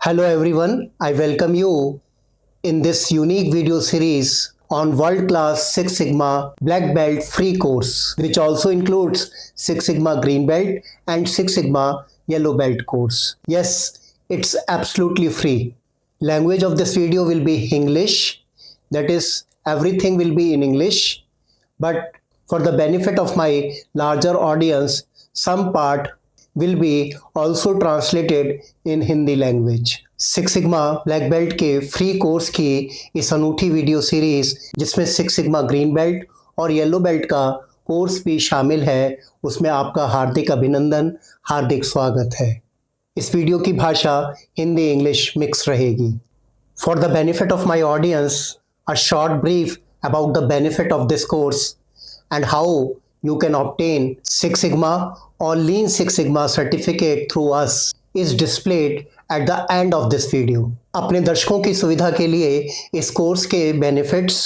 Hello everyone, I welcome you in this unique video series on world-class Six Sigma Black Belt free course, which also includes Six Sigma Green Belt and Six Sigma Yellow Belt course. Yes, it's absolutely free. Language of this video will be English, that is, everything will be in English, but for the benefit of my larger audience, some part will be also translated in Hindi language. Six sigma black belt के free course की इस अनूठी video series जिसमें six sigma green belt और yellow belt का course भी शामिल है, उसमें आपका हार्दिक अभिनंदन, हार्दिक स्वागत है। इस वीडियो की भाषा हिंदी इंग्लिश मिक्स रहेगी। For the benefit of my audience, a short brief about the benefit of this course and how you can obtain Six Sigma or Lean Six Sigma certificate through us is displayed at the end of this video. अपने दर्शकों की सुविधा के लिए इस course के benefits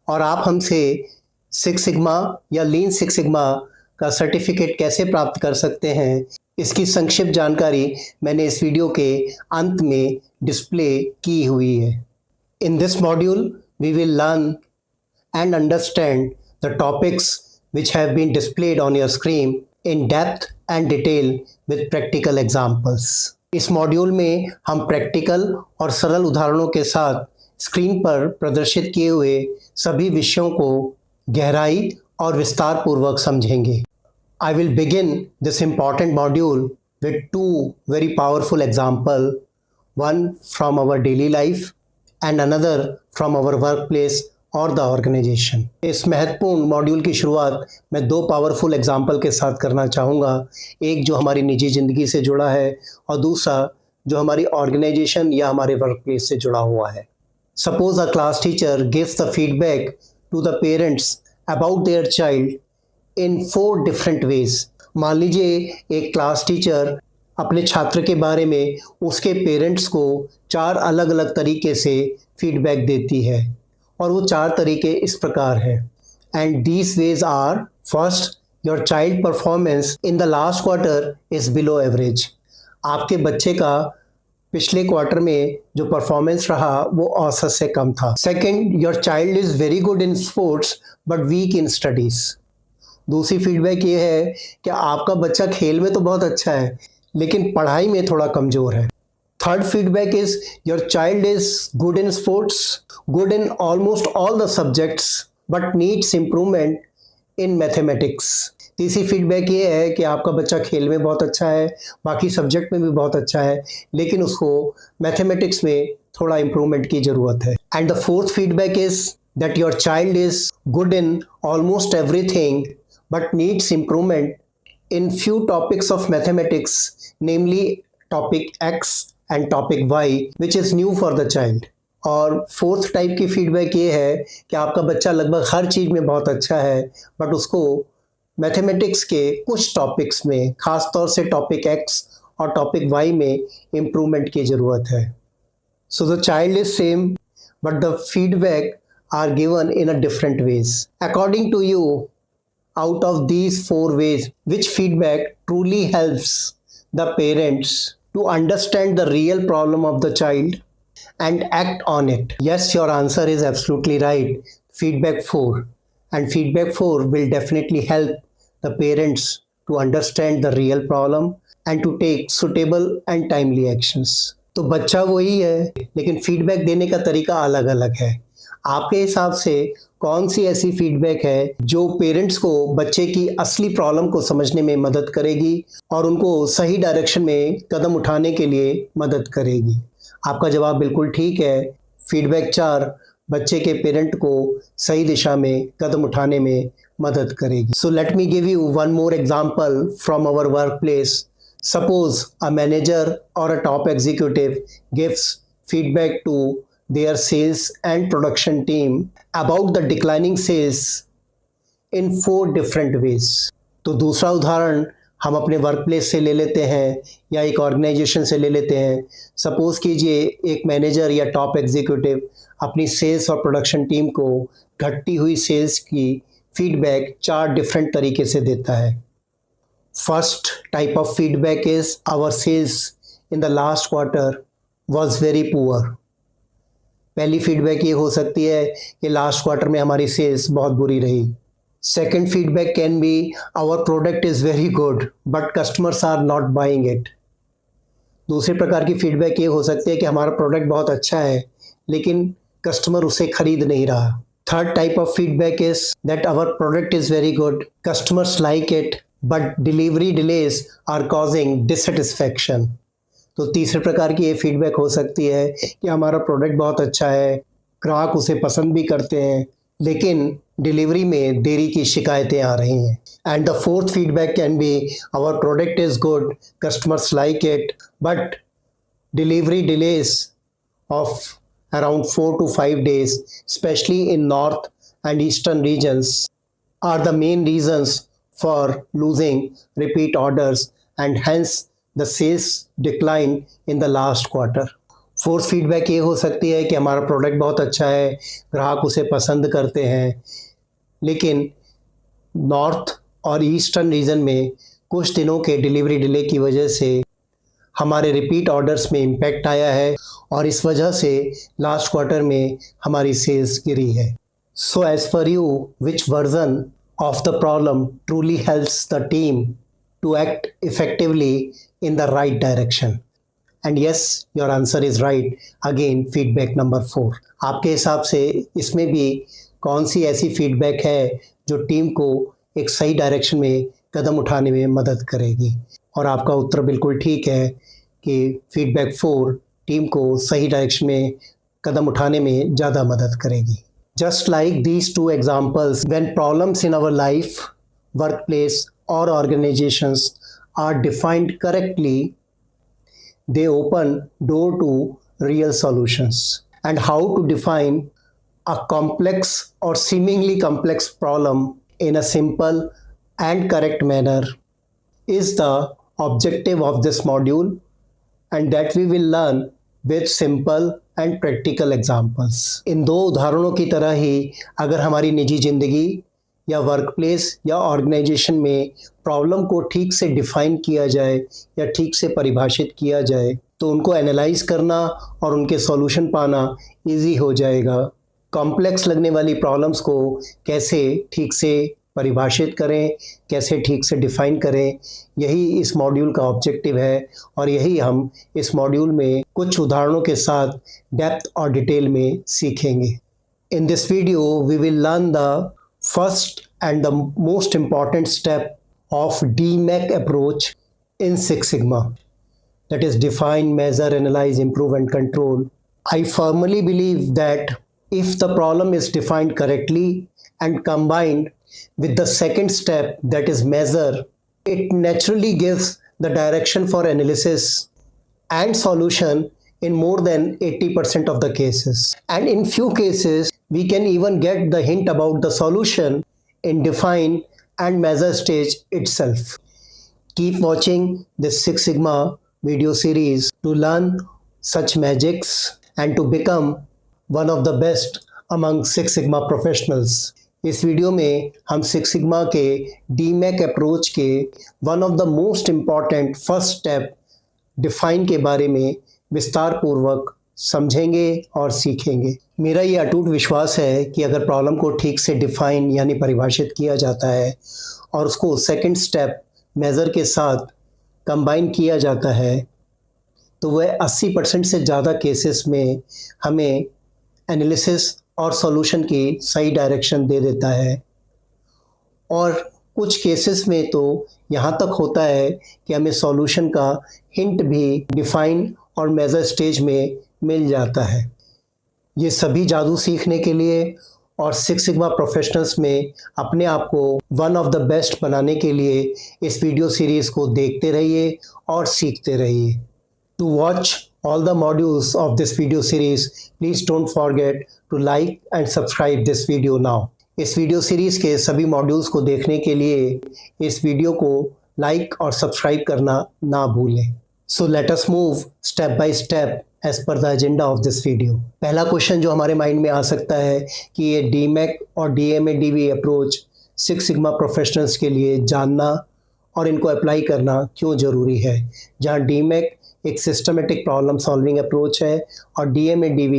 और आप हमसे सिक्स सिग्मा या लीन सिक्स सिग्मा का सर्टिफिकेट कैसे प्राप्त कर सकते हैं, इसकी संक्षिप्त जानकारी मैंने इस वीडियो के अंत में डिस्प्ले की हुई है। In this module, we will learn and understand the topics which have been displayed on your screen in depth and detail with practical examples. इस मॉड्यूल में हम प्रैक्टिकल और सरल उदाहरणों के साथ स्क्रीन पर प्रदर्शित किए हुए सभी विषयों को गहराई और विस्तार पूर्वक समझेंगे। I will begin this important module with two very powerful examples, one from our daily life and another from our workplace और द ऑर्गेनाइजेशन। इस महत्वपूर्ण मॉड्यूल की शुरुआत मैं दो पावरफुल एग्जाम्पल के साथ करना चाहूँगा, एक जो हमारी निजी ज़िंदगी से जुड़ा है और दूसरा जो हमारी ऑर्गेनाइजेशन या हमारे वर्क प्लेस से जुड़ा हुआ है। Suppose a class teacher gives the feedback to the parents about their child in 4 different ways. मान लीजिए एक क्लास टीचर अपने छात्र के बारे में उसके पेरेंट्स को 4 अलग अलग तरीके से फीडबैक देती है और वो 4 तरीके इस प्रकार हैं। And these ways are, first, your child performance in the last quarter is below average. आपके बच्चे का पिछले क्वार्टर में जो परफॉर्मेंस रहा वो औसत से कम था। Second, your child is very good in sports but weak in studies. दूसरी फीडबैक ये है कि आपका बच्चा खेल में तो बहुत अच्छा है लेकिन पढ़ाई में थोड़ा कमज़ोर है। Third feedback is your child is good in sports, good in almost all the subjects, but needs improvement in mathematics. तीसरी फीडबैक ये है कि आपका बच्चा खेल में बहुत अच्छा है, बाकी सब्जेक्ट में भी बहुत अच्छा है, लेकिन उसको मैथमेटिक्स में थोड़ा इम्प्रूवमेंट की ज़रूरत है। And the fourth feedback is that your child is good in almost everything but needs improvement in few topics of mathematics, namely topic X and topic Y, which is new for the child. और fourth type की feedback ये है कि आपका बच्चा लगभग हर चीज़ में बहुत अच्छा है बट उसको मैथमेटिक्स के कुछ टॉपिक्स में, ख़ास तौर से टॉपिक X और टॉपिक Y में इम्प्रूवमेंट की ज़रूरत है। So the child is same but the feedback are given in a different ways. According to you, out of these 4 ways, which feedback truly helps the parents to understand the real problem of the child and act on it? Yes, your answer is absolutely right. Feedback 4. And feedback 4 will definitely help the parents to understand the real problem and to take suitable and timely actions. तो बच्चा वही है लेकिन feedback देने का तरीका अलग अलग है। आपके हिसाब से कौन सी ऐसी फीडबैक है जो पेरेंट्स को बच्चे की असली प्रॉब्लम को समझने में मदद करेगी और उनको सही डायरेक्शन में कदम उठाने के लिए मदद करेगी? आपका जवाब बिल्कुल ठीक है। फीडबैक 4 बच्चे के पेरेंट को सही दिशा में कदम उठाने में मदद करेगी। So let me give you one more example from our work place. Suppose a manager और a top executive gives feedback to their sales and production team about the declining sales in 4 different ways. तो दूसरा उदाहरण हम अपने work place से ले लेते हैं या एक ऑर्गेनाइजेशन से ले लेते हैं। सपोज कीजिए एक मैनेजर या टॉप एग्जीक्यूटिव अपनी सेल्स और प्रोडक्शन टीम को घटती हुई सेल्स की फीडबैक 4 डिफरेंट तरीके से देता है। First type of feedback is our sales in the last quarter was very poor. पहली फीडबैक ये हो सकती है कि लास्ट क्वार्टर में हमारी सेल्स बहुत बुरी रही. Second feedback can be our product is very good but customers are not buying it. दूसरे प्रकार की फीडबैक ये हो सकती है कि हमारा प्रोडक्ट बहुत अच्छा है लेकिन कस्टमर उसे खरीद नहीं रहा. Third type of feedback is that our product is very good, customers like it but delivery delays are causing dissatisfaction. तो तीसरे प्रकार की ये फीडबैक हो सकती है कि हमारा प्रोडक्ट बहुत अच्छा है, ग्राहक उसे पसंद भी करते हैं लेकिन डिलीवरी में देरी की शिकायतें आ रही हैं. And the fourth feedback can be our product is good, customers like it but delivery delays of around 4 to 5 days, especially in north and eastern regions, are the main reasons for losing repeat orders and hence the sales decline in the last quarter. Fourth feedback ये हो सकती है कि हमारा product बहुत अच्छा है, ग्राहक उसे पसंद करते हैं लेकिन नॉर्थ और ईस्टर्न रीजन में कुछ दिनों के डिलीवरी डिले की वजह से हमारे रिपीट ऑर्डर्स में इम्पैक्ट आया है और इस वजह से लास्ट क्वार्टर में हमारी सेल्स गिरी है. So as per you which version of the problem truly helps the team to act effectively in the right direction? And yes, your answer is right. Again feedback number 4. आपके हिसाब से इसमें भी कौन सी ऐसी फीडबैक है जो टीम को एक सही डायरेक्शन में कदम उठाने में मदद करेगी? और आपका उत्तर बिल्कुल ठीक है कि फीडबैक 4 टीम को सही डायरेक्शन में कदम उठाने में ज़्यादा मदद करेगी. Just like these 2 examples, when problems in our life, work place और organisations are defined correctly, they open door to real solutions. And how to define a complex or seemingly complex problem in a simple and correct manner is the objective of this module, and that we will learn with simple and practical examples. इन दो उदाहरणों की तरह ही अगर हमारी निजी ज़िंदगी या work place या ऑर्गेनाइजेशन में प्रॉब्लम को ठीक से डिफ़ाइन किया जाए या ठीक से परिभाषित किया जाए तो उनको एनालाइज करना और उनके सॉल्यूशन पाना इजी हो जाएगा. कॉम्प्लेक्स लगने वाली प्रॉब्लम्स को कैसे ठीक से परिभाषित करें, कैसे ठीक से डिफ़ाइन करें, यही इस मॉड्यूल का ऑब्जेक्टिव है और यही हम इस मॉड्यूल में कुछ उदाहरणों के साथ डेप्थ और डिटेल में सीखेंगे. In this video we will learn the first and the most important step of DMAIC approach in Six Sigma, that is define, measure, analyze, improve and control. I firmly believe that if the problem is defined correctly and combined with the second step, that is measure, it naturally gives the direction for analysis and solution in more than 80% of the cases. And in few cases, we can even get the hint about the solution in define and measure stage itself. Keep watching this Six Sigma video series to learn such magics and to become one of the best among Six Sigma professionals. इस video में हम six sigma के DMAIC approach के one of the most important first step define के बारे में विस्तार पूर्वक समझेंगे और सीखेंगे. मेरा ये अटूट विश्वास है कि अगर प्रॉब्लम को ठीक से डिफाइन यानी परिभाषित किया जाता है और उसको सेकंड स्टेप मेज़र के साथ कंबाइन किया जाता है तो वह 80% से ज़्यादा केसेस में हमें एनालिसिस और सॉल्यूशन की सही डायरेक्शन दे देता है. और कुछ केसेस में तो यहाँ तक होता है कि हमें सॉल्यूशन का हिंट भी डिफाइन और मेज़र स्टेज में मिल जाता है. ये सभी जादू सीखने के लिए और सिक्स सिग्मा प्रोफेशनल्स में अपने आप को वन ऑफ द बेस्ट बनाने के लिए इस वीडियो सीरीज़ को देखते रहिए और सीखते रहिए. To watch all the modules of this video series, please don't forget to like and subscribe this video now. इस वीडियो सीरीज़ के सभी मॉड्यूल्स को देखने के लिए इस वीडियो को लाइक और सब्सक्राइब करना ना भूलें. So let us move step by step as per the agenda of this video. पहला क्वेश्चन जो हमारे माइंड में आ सकता है कि ये DMAIC और DMADV approach six sigma professionals के लिए जानना और इनको अप्लाई करना क्यों ज़रूरी है. जहाँ DMAIC एक सिस्टमेटिक प्रॉब्लम सॉल्विंग अप्रोच है और DMADV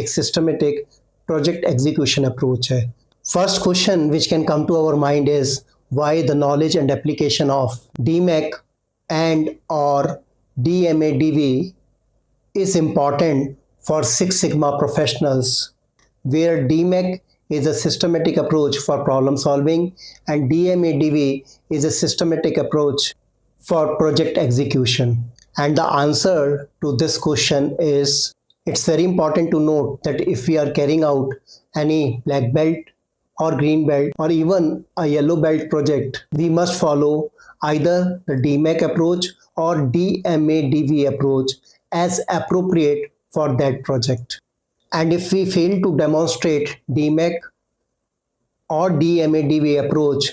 एक सिस्टमेटिक प्रोजेक्ट एग्जीक्यूशन अप्रोच है. First question which can come to our mind is why the knowledge and application of DMAIC and or DMADV is important for Six Sigma professionals, where DMAIC is a systematic approach for problem solving and DMADV is a systematic approach for project execution. And the answer to this question is, it's very important to note that if we are carrying out any black belt or green belt or even a yellow belt project, we must follow either the DMAIC approach or DMADV approach as appropriate for that project. And if we fail to demonstrate DMAIC or DMADV approach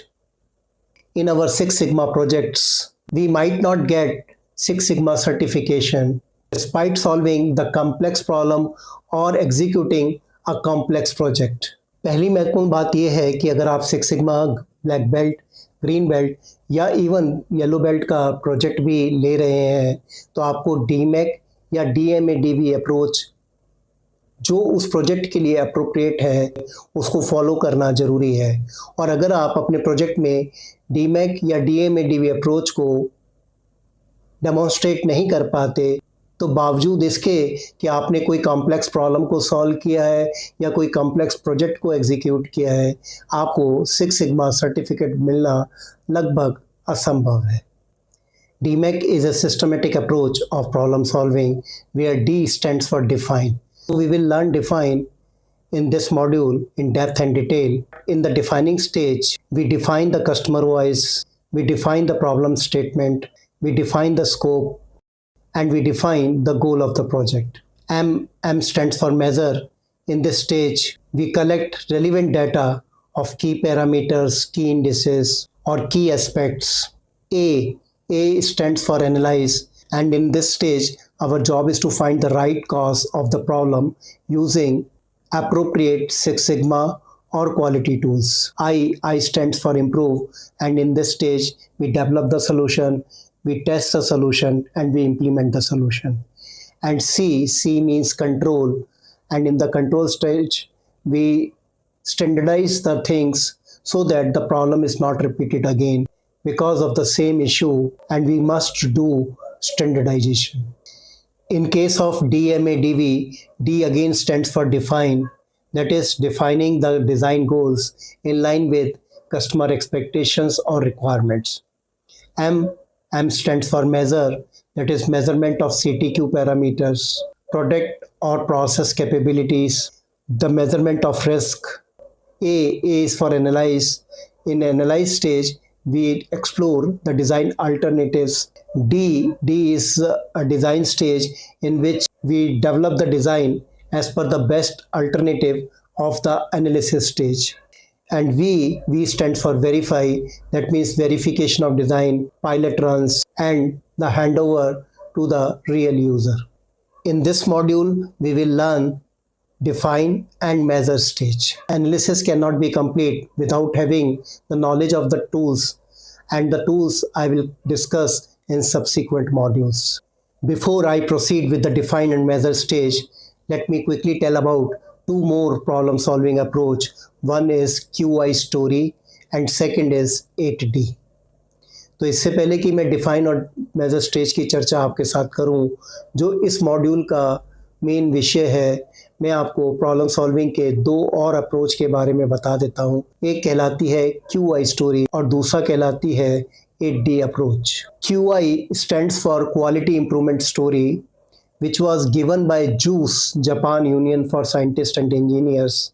in our Six Sigma projects, we might not get Six Sigma certification despite solving the complex problem or executing a complex project. पहली महत्वपूर्ण बात यह है कि अगर आप six sigma black belt, green belt या even yellow belt का प्रोजेक्ट भी ले रहे हैं तो आपको DMAIC या DMADV अप्रोच जो उस प्रोजेक्ट के लिए अप्रोप्रिएट है उसको फॉलो करना ज़रूरी है. और अगर आप अपने प्रोजेक्ट में DMAIC या DMADV अप्रोच को डेमोन्स्ट्रेट नहीं कर पाते तो बावजूद इसके कि आपने कोई कॉम्प्लेक्स प्रॉब्लम को सॉल्व किया है या कोई कॉम्प्लेक्स प्रोजेक्ट को एग्जीक्यूट किया है, आपको सिक्स सिग्मा सर्टिफिकेट मिलना लगभग असंभव है. DMAIC is a systematic approach of problem solving where D stands for define. So we will learn define in this module in depth and detail. In the defining stage, we define the customer voice, we define the problem statement, we define the scope, and we define the goal of the project. M stands for measure. In this stage, we collect relevant data of key parameters, key indices, or key aspects. A stands for analyze, and in this stage, our job is to find the right cause of the problem using appropriate Six Sigma or quality tools. I stands for improve, and in this stage, we develop the solution, we test the solution, and we implement the solution. And C means control, and in the control stage, we standardize the things so that the problem is not repeated again because of the same issue, and we must do standardization. In case of DMADV, D again stands for define, that is defining the design goals in line with customer expectations or requirements. M stands for measure, that is measurement of CTQ parameters, product or process capabilities, the measurement of risk. A is for analyze. In analyze stage, we explore the design alternatives. D is a design stage in which we develop the design as per the best alternative of the analysis stage. And V stands for verify, that means verification of design, pilot runs, and the handover to the real user. In this module, we will learn define and measure stage. Analysis cannot be complete without having the knowledge of the tools, and the tools I will discuss in subsequent modules. Before I proceed with the define and measure stage, let me quickly tell about two more problem solving approach. One is QI story and second is 8D. तो इससे पहले कि मैं define और major stage की चर्चा आपके साथ करूं, जो इस मॉड्यूल का मेन विषय है, मैं आपको प्रॉब्लम सॉल्विंग के दो और अप्रोच के बारे में बता देता हूं. एक कहलाती है QI स्टोरी और दूसरा कहलाती है 8D approach. QI stands for Quality Improvement Story, which was given by JUICE, Japan Union for Scientists and Engineers,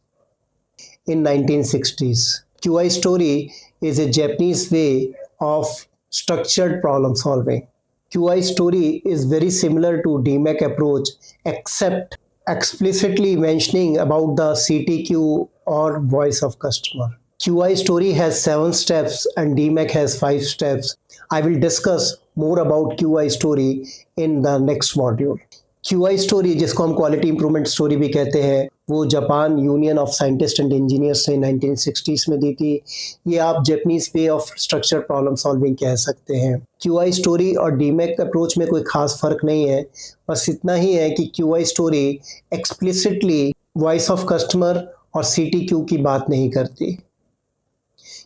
in 1960s. QI story is a Japanese way of structured problem solving. QI story is very similar to DMAIC approach, except explicitly mentioning about the CTQ or voice of customer. QI story has 7 steps and DMAIC has 5 steps. I will discuss more about QI story in the next module. QI story, जिसको हम quality improvement story भी कहते हैं, वो Japan union of scientist and engineers ने 1960s में दी थी। ये आप Japanese way of structure problem solving कह सकते हैं। क्यूआई स्टोरी और डीमैक अप्रोच में कोई खास फर्क नहीं है, बस इतना ही है कि QI story explicitly voice of customer और सीटीक्यू की बात नहीं करती।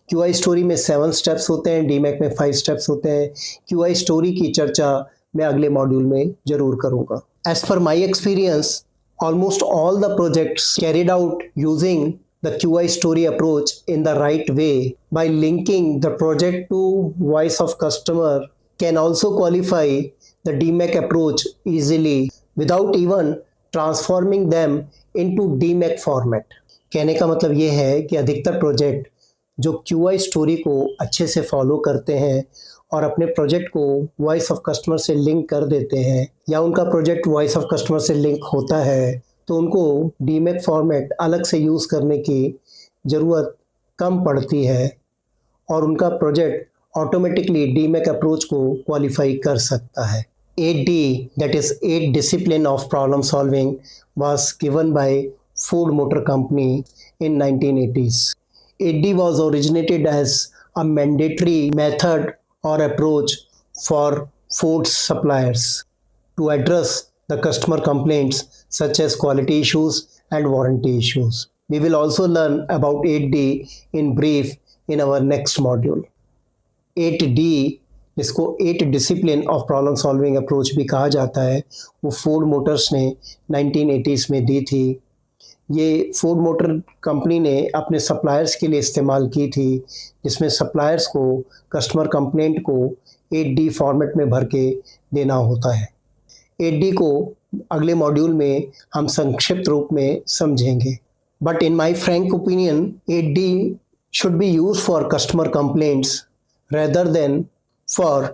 क्यूआई स्टोरी में 7 स्टेप्स होते हैं, डीमैक में 5 स्टेप्स होते हैं। क्यूआई स्टोरी की चर्चा मैं अगले मॉड्यूल में जरूर करूंगा। As per my experience, almost all the projects carried out using the QI story approach in the right way by linking the project to voice of customer can also qualify the DMAIC approach easily without even transforming them into DMAIC format. कहने का मतलब ये है कि अधिकतर project जो QI story को अच्छे से फॉलो करते हैं और अपने प्रोजेक्ट को वॉइस ऑफ कस्टमर से लिंक कर देते हैं, या उनका प्रोजेक्ट वॉइस ऑफ कस्टमर से लिंक होता है, तो उनको डीमैक फॉर्मेट अलग से यूज़ करने की ज़रूरत कम पड़ती है और उनका प्रोजेक्ट ऑटोमेटिकली डीमैक अप्रोच को क्वालिफाई कर सकता है। 8D, that is 8 discipline of problem solving, was given by Ford Motor Company in 1980s. 8D was originated as a mandatory method or approach for Ford's suppliers to address the customer complaints such as quality issues and warranty issues. We will also learn about 8D in brief in our next module. 8D, जिसको 8 discipline of problem solving approach भी कहा जाता है, वो Ford Motors ने 1980s में दी थी। ये फोर्ड मोटर कंपनी ने अपने सप्लायर्स के लिए इस्तेमाल की थी, जिसमें सप्लायर्स को कस्टमर कंप्लेंट को 8D फॉर्मेट में भर के देना होता है। 8D को अगले मॉड्यूल में हम संक्षिप्त रूप में समझेंगे। But in my Frank opinion, 8D should be use for customer complaints rather than for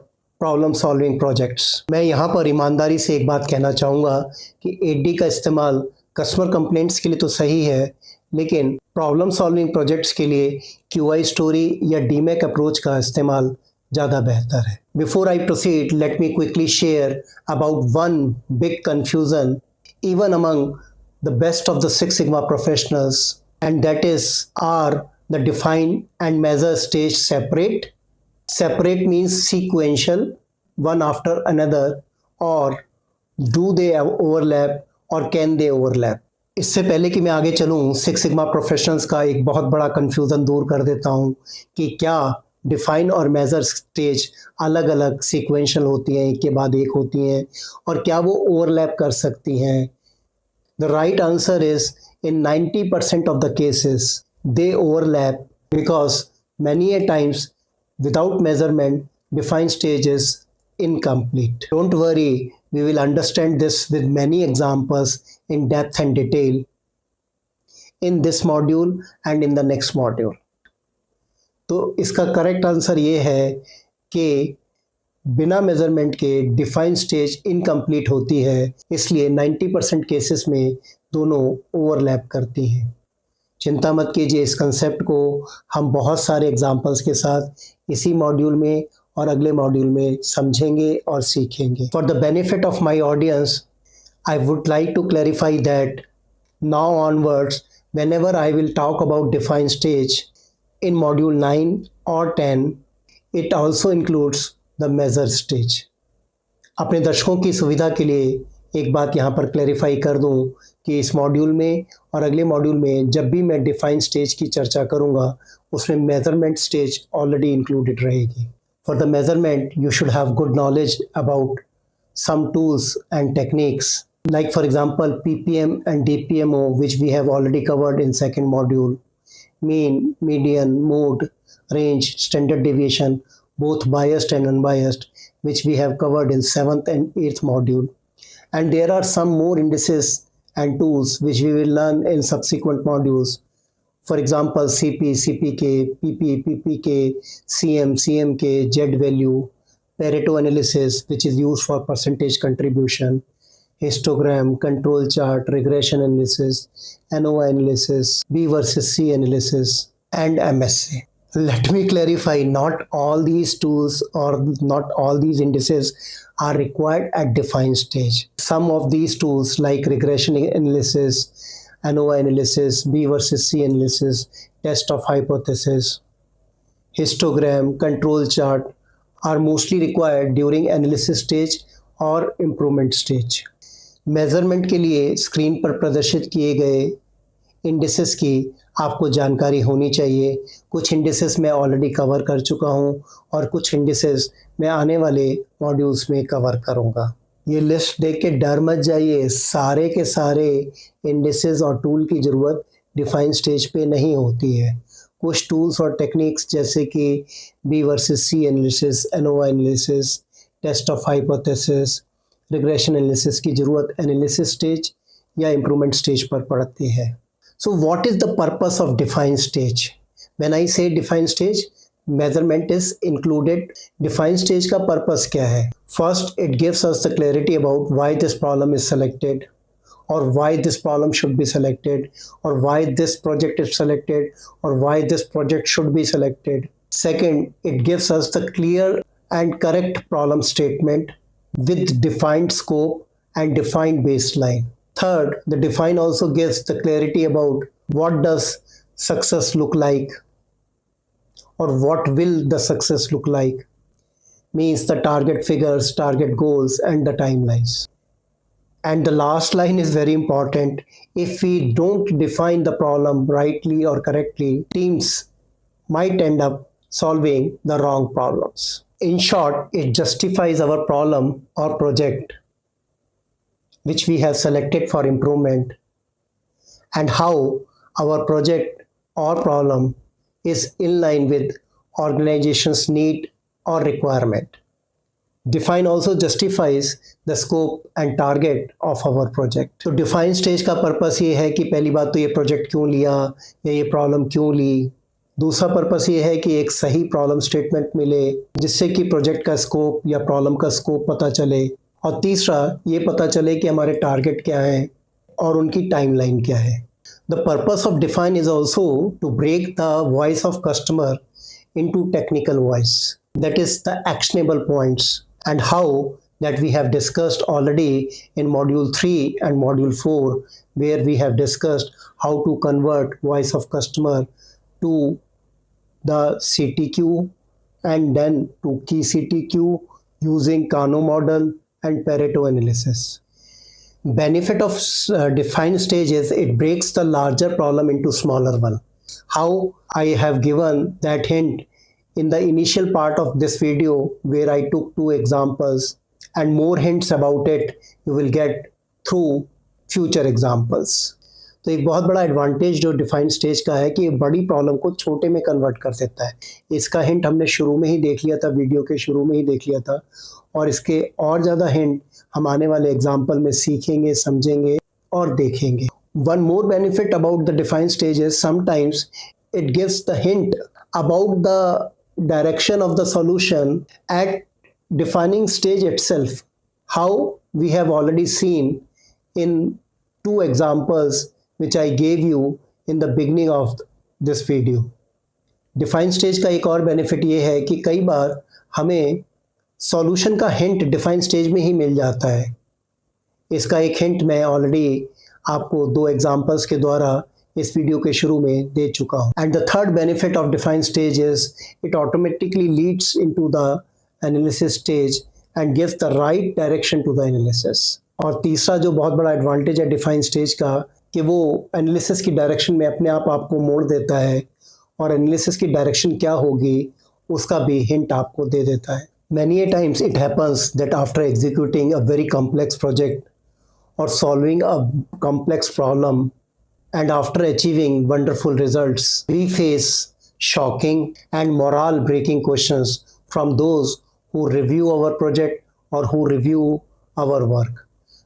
problem solving projects. मैं यहाँ पर ईमानदारी से एक बात कहना चाहूँगा कि 8D का इस्तेमाल कस्टमर कंप्लेंट्स के लिए तो सही है, लेकिन प्रॉब्लम सॉल्विंग प्रोजेक्ट्स के लिए क्यूआई स्टोरी या डीमैक अप्रोच का इस्तेमाल ज़्यादा बेहतर है। Before I proceed, let me quickly share about one big confusion even among the best of the six sigma professionals, and that is, are the define and measure stage separate? Separate means sequential, one after another, or do they overlap or can they overlap? इससे पहले कि मैं आगे चलूँ, six sigma professionals का एक बहुत बड़ा कन्फ्यूज़न दूर कर देता हूँ कि क्या डिफाइन और मेजर स्टेज अलग अलग सीक्वेंशियल होती हैं, एक के बाद एक होती हैं, और क्या वो ओवरलैप कर सकती हैं? The right answer is, in 90% of the cases they overlap, because many a times without measurement, defined stage is incomplete. Don't worry, we will understand this with many examples in depth and detail in this module and in the next module. तो इसका correct answer ये है कि बिना measurement के defined stage incomplete होती है, इसलिए 90% केसेस में दोनों ओवरलैप करती हैं। चिंता मत कीजिए, इस कंसेप्ट को हम बहुत सारे एग्जाम्पल्स के साथ इसी मॉड्यूल में और अगले मॉड्यूल में समझेंगे और सीखेंगे। For the benefit of my audience, I would like to clarify that now onwards, whenever I will talk about defined stage in module 9 or 10, it also includes the measure stage. अपने दर्शकों की सुविधा के लिए एक बात यहाँ पर क्लैरिफाई कर दूँ कि इस मॉड्यूल में और अगले मॉड्यूल में जब भी मैं डिफाइन स्टेज की चर्चा करूँगा, उसमें मेजरमेंट स्टेज ऑलरेडी इंक्लूडेड रहेगी। For the measurement you should have good knowledge about some tools and techniques, like for example PPM and DPMO, which we have already covered in second module, mean, median, mode, range, standard deviation, both biased and unbiased, which we have covered in 7th and 8th module. And there are some more indices and tools which we will learn in subsequent modules. For example, CP, CPK, PP, PPK, CM, CMK, Z value, Pareto analysis, which is used for percentage contribution, histogram, control chart, regression analysis, ANOVA analysis, B versus C analysis, and MSA. Let me clarify, not all these tools or not all these indices are required at defined stage. Some of these tools like regression analysis ANOVA analysis, B versus C analysis, test of hypothesis, histogram, control chart are mostly required during analysis stage और improvement stage. Measurement के लिए screen पर प्रदर्शित किए गए indices की आपको जानकारी होनी चाहिए. कुछ इंडिसेस मैं ऑलरेडी कवर कर चुका हूं और कुछ इंडिसेस मैं आने वाले मॉड्यूल्स में कवर करूंगा. ये लिस्ट देख के डर मत जाइए, सारे के सारे इंडिसेस और टूल की ज़रूरत डिफाइन स्टेज पे नहीं होती है. कुछ टूल्स और टेक्निक्स जैसे कि B versus C analysis, ANOVA analysis, test of hypothesis, regression analysis की ज़रूरत एनालिसिस स्टेज या इम्प्रूवमेंट स्टेज पर पड़ती है. So what is the purpose of define stage? When I say define stage, measurement is included. Define stage का purpose क्या है? First, it gives us the clarity about why this problem is selected, or why this problem should be selected, or why this project is selected, or why this project should be selected. Second, it gives us the clear and correct problem statement with defined scope and defined baseline. Third, the define also gives the clarity about what does success look like, or what will the success look like, means the target figures, target goals, and the timelines. And the last line is very important. If we don't define the problem rightly or correctly, teams might end up solving the wrong problems. In short, it justifies our problem or project which we have selected for improvement, and how our project or problem is in line with organization's need or requirement. Define also justifies the scope and target of our project. तो define stage का purpose ये है कि पहली बात तो ये project क्यों लिया या ये प्रॉब्लम क्यों ली. दूसरा पर्पस ये है कि एक सही प्रॉब्लम स्टेटमेंट मिले जिससे कि प्रोजेक्ट का स्कोप या प्रॉब्लम का स्कोप पता चले. और तीसरा ये पता चले कि हमारे टारगेट क्या हैं और उनकी टाइमलाइन क्या है. The purpose of define is also to break the voice of customer into technical voice, that is the actionable points, and how that we have discussed already in module 3 and module 4, where we have discussed how to convert voice of customer to the CTQ and then to key CTQ using Kano model and Pareto analysis. Benefit of defined stage is it breaks the larger problem into smaller one. How I have given that hint in the initial part of this video, where I took 2 examples, and more hints about it you will get through future examples. तो एक बहुत बड़ा advantage जो define stage का है कि बड़ी problem को छोटे में कन्वर्ट कर देता है. इसका हिंट हमने शुरू में ही देख लिया था, वीडियो के शुरू में ही देख लिया था, और इसके और ज़्यादा हिंट हम आने वाले एग्जाम्पल में सीखेंगे, समझेंगे और देखेंगे. One more benefit about the define stage is sometimes it gives the hint about the direction of the solution at defining stage itself, how we have already seen in 2 examples which I gave you in the beginning of this video. Define stage का एक और benefit ये है कि कई बार हमें solution का hint define stage में ही मिल जाता है. इसका एक हिंट मैं ऑलरेडी आपको 2 एग्जाम्पल्स के द्वारा इस वीडियो के शुरू में दे चुका हूँ. And the third benefit of define stage is it automatically leads into the analysis stage and gives the right direction to the analysis. और तीसरा जो बहुत बड़ा एडवांटेज है डिफाइन स्टेज का कि वो एनालिसिस की डायरेक्शन में अपने आप आपको मोड़ देता है और एनालिसिस की डायरेक्शन क्या होगी उसका भी हिंट आपको दे देता है. Many a times it happens that after executing a very complex project or solving a complex problem, and after achieving wonderful results, we face shocking and morale-breaking questions from those who review our project or who review our work.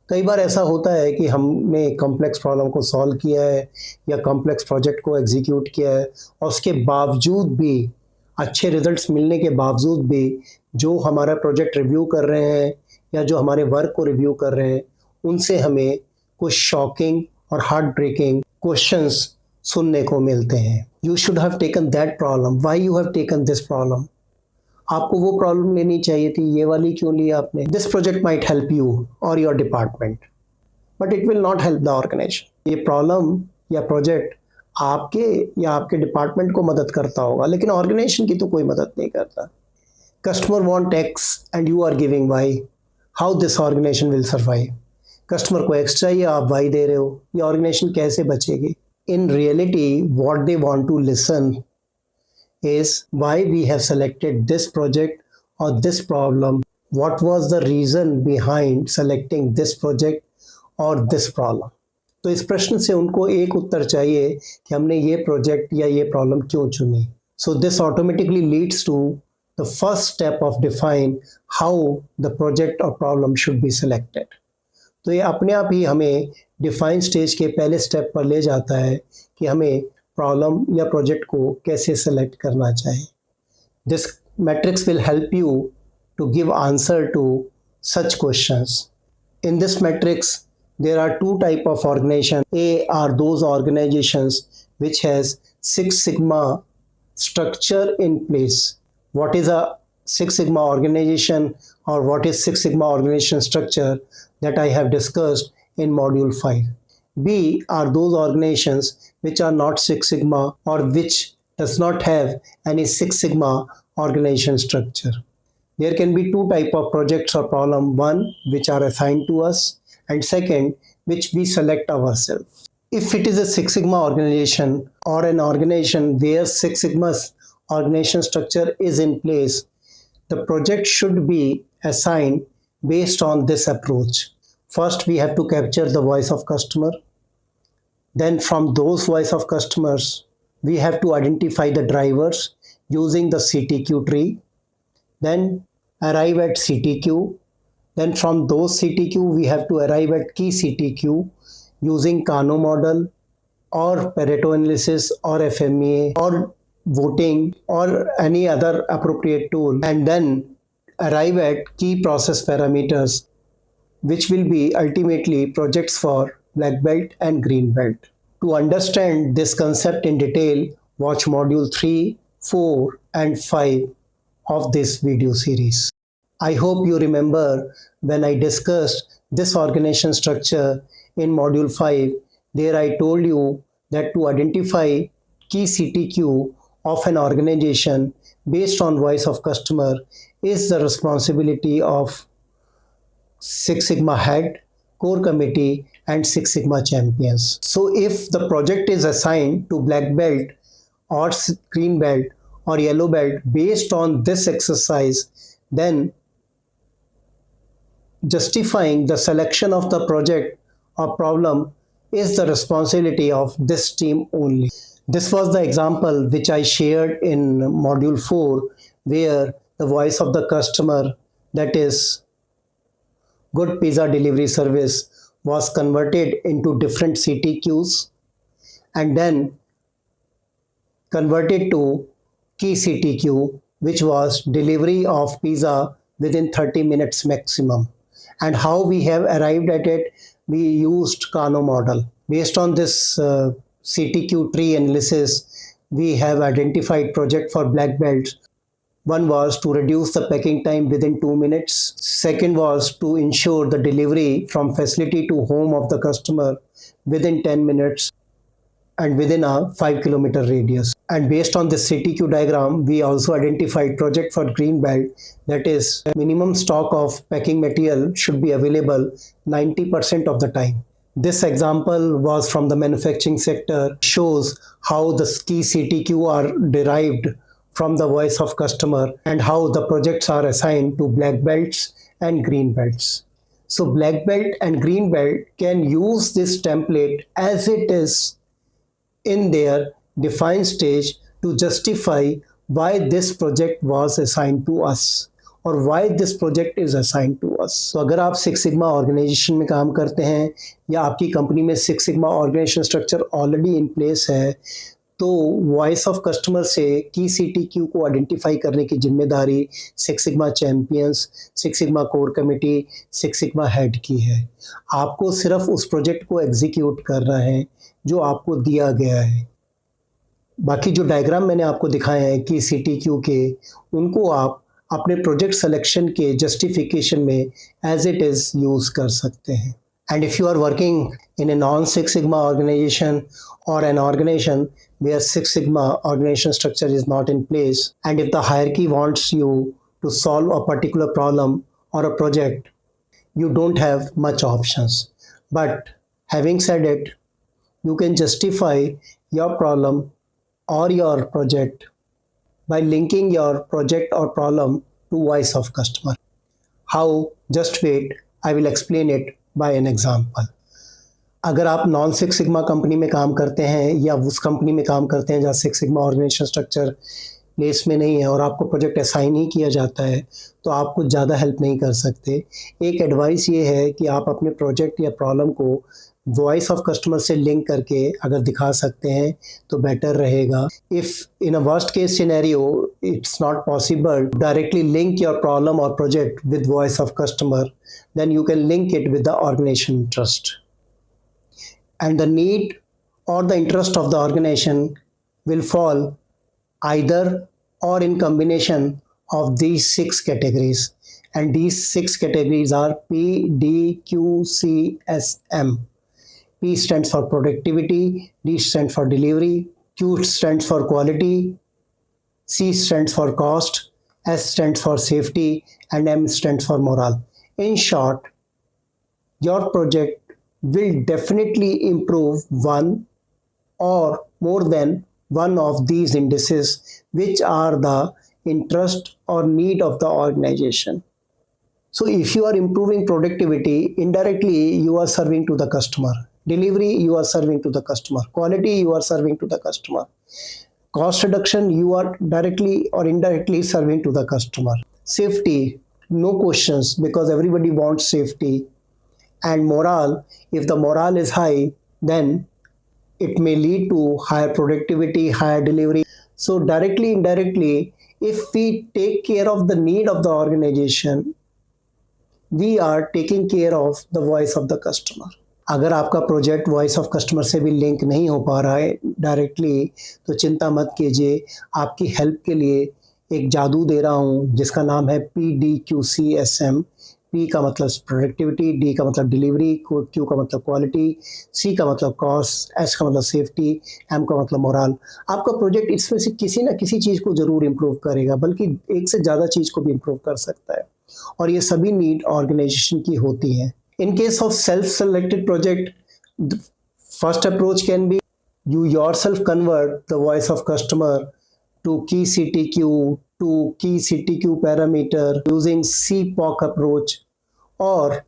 कई बार ऐसा होता है कि हमने complex problem को solve किया है या कॉम्प्लेक्स प्रोजेक्ट को एग्जीक्यूट किया है और उसके बावजूद भी, अच्छे रिजल्ट्स मिलने के बावजूद भी, जो हमारा प्रोजेक्ट रिव्यू कर रहे हैं या जो हमारे वर्क को रिव्यू कर रहे हैं उनसे हमें कुछ शॉकिंग और हार्ट ब्रेकिंग क्वेश्चंस सुनने को मिलते हैं. You should have taken that problem, why you have taken this problem. आपको वो प्रॉब्लम लेनी चाहिए थी, ये वाली क्यों ली आपने. This project might help you और your department. But it will not help the organisation. ये प्रॉब्लम या प्रोजेक्ट आपके या आपके डिपार्टमेंट को मदद करता होगा, लेकिन ऑर्गेनाइजेशन की तो कोई मदद नहीं करता। Customer want X and you are giving Y, how this organisation will survive? Customer को एक्स चाहिए, आप वाई दे रहे हो, ये ऑर्गेनाइजेशन कैसे बचेगी? In reality what they want to listen is why we have selected this project or this problem. What was the reason behind selecting this project or this problem? तो इस प्रश्न से उनको एक उत्तर चाहिए कि हमने ये प्रोजेक्ट या ये प्रॉब्लम क्यों चुनी। So this automatically leads to the first step of define how the project or problem should be selected. तो ये अपने आप ही हमें डिफाइन स्टेज के पहले स्टेप पर ले जाता है कि हमें प्रॉब्लम या प्रोजेक्ट को कैसे सेलेक्ट करना चाहिए। This matrix will help you to give answer to such questions. In this matrix there are two type of organisation. A are those organisations which has Six Sigma structure in place. What is a Six Sigma organization or what is Six Sigma organization structure that I have discussed in module 5. B are those organizations which are not Six Sigma or which does not have any Six Sigma organization structure. There can be two type of projects or problem. One which are assigned to us and second which we select ourselves. If it is a Six Sigma organization or an organization where Six Sigma's organization structure is in place, the project should be assigned based on this approach. First, we have to capture the voice of customer. Then from those voice of customers, we have to identify the drivers using the CTQ tree. Then arrive at CTQ. Then from those CTQ, we have to arrive at key CTQ using Kano model or Pareto analysis or FMEA or voting or any other appropriate tool. And then arrive at key process parameters, which will be ultimately projects for black belt and green belt. To understand this concept in detail, watch module 3, 4 and 5 of this video series. I hope you remember when I discussed this organization structure in module 5, there I told you that to identify key CTQ of an organization based on voice of customer is the responsibility of Six Sigma head, core committee and Six Sigma champions. So if the project is assigned to black belt or green belt or yellow belt based on this exercise, then justifying the selection of the project or problem is the responsibility of this team only. This was the example which I shared in module 4, where the voice of the customer, that is good pizza delivery service, was converted into different CTQs and then converted to key CTQ, which was delivery of pizza within 30 minutes maximum. And how we have arrived at it, we used Kano model. Based on this CTQ tree analysis, we have identified project for black belts. One was to reduce the packing time within 2 minutes. Second was to ensure the delivery from facility to home of the customer within 10 minutes and within a 5-kilometer radius. And based on this CTQ diagram, we also identified project for green belt, that is minimum stock of packing material should be available 90% of the time. This example was from the manufacturing sector, shows how the key CTQ are derived from the voice of customer and how the projects are assigned to black belts and green belts. So black belt and green belt can use this template as it is in their defined stage to justify why this project was assigned to us or why this project is assigned to us. So अगर आप Six Sigma organization में काम करते हैं या आपकी company में Six Sigma organization structure already in place है, तो वॉइस ऑफ कस्टमर से की CTQ को आइडेंटिफाई करने की जिम्मेदारी Six Sigma champions, Six Sigma core committee, Six Sigma head की है। आपको सिर्फ उस प्रोजेक्ट को एग्जीक्यूट करना है जो आपको दिया गया है। बाकी जो डायग्राम मैंने आपको दिखाए हैं कि CTQ के, उनको आप अपने प्रोजेक्ट सिलेक्शन के जस्टिफिकेशन में एज इट इज़ यूज़ कर सकते हैं। And if you are working in a non-Six Sigma organization or an organization where Six Sigma organization structure is not in place, and if the hierarchy wants you to solve a particular problem or a project, you don't have much options. But having said it, you can justify your problem or your project by linking your project or problem to voice of customer. How? Just wait, I will explain it by an example. अगर आप non six sigma company में काम करते हैं या उस company में काम करते हैं जहाँ six sigma organisation structure place में नहीं है और आपको प्रोजेक्ट असाइन ही किया जाता है तो आप कुछ ज़्यादा हेल्प नहीं कर सकते। एक एडवाइस ये है कि आप अपने प्रोजेक्ट या प्रॉब्लम को वॉइस ऑफ कस्टमर से लिंक करके अगर दिखा सकते हैं तो बेटर रहेगा। If in a worst case scenario it's not possible directly link your problem और project with voice of customer, then you can link it with the organization interest. And the need or the interest of the organization will fall either or in combination of these 6 categories. And these 6 categories are P, D, Q, C, S, M. P stands for productivity, D stands for delivery, Q stands for quality, C stands for cost, S stands for safety, and M stands for morale. In short, your project will definitely improve one or more than one of these indices, which are the interest or need of the organization. So if you are improving productivity, indirectly you are serving to the customer. Delivery, you are serving to the customer. Quality, you are serving to the customer. Cost reduction, you are directly or indirectly serving to the customer. Safety, no questions, because everybody wants safety. And morale, if the morale is high, then it may lead to higher productivity, higher delivery. So directly, indirectly, if we take care of the need of the organization, we are taking care of the voice of the customer. अगर आपका project voice of customer से भी link नहीं हो पा रहा है directly तो चिंता मत कीजिए, आपकी हेल्प के लिए एक जादू दे रहा हूँ जिसका नाम है PDQCSM। P का मतलब प्रोडक्टिविटी, D का मतलब डिलीवरी, Q का मतलब क्वालिटी, C का मतलब कॉस्ट, S का मतलब सेफ्टी, M का मतलब मोरल। आपका प्रोजेक्ट इसमें से किसी ना किसी चीज़ को ज़रूर इम्प्रूव करेगा, बल्कि एक से ज़्यादा चीज़ को भी इम्प्रूव कर सकता है, और ये सभी नीड ऑर्गेनाइजेशन की होती हैं। In case of self-selected project, the first approach can be you yourself convert the voice of customer to key CTQ, to key CTQ parameter using CPOC approach, or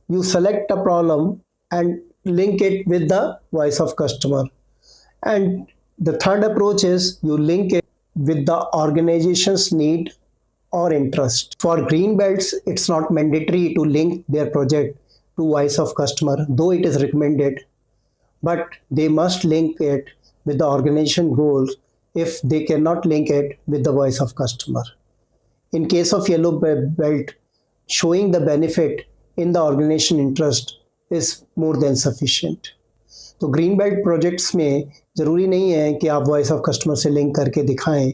you select a problem and link it with the voice of customer. And the third approach is you link it with the organization's need or interest. For green belts, it's not mandatory to link their project to voice of customer, though it is recommended, but they must link it with the organization goals if they cannot link it with the voice of customer. In case of yellow belt, showing the benefit in the organization interest is more than sufficient. तो green belt projects में ज़रूरी नहीं है कि आप voice of customer से link करके दिखाएं,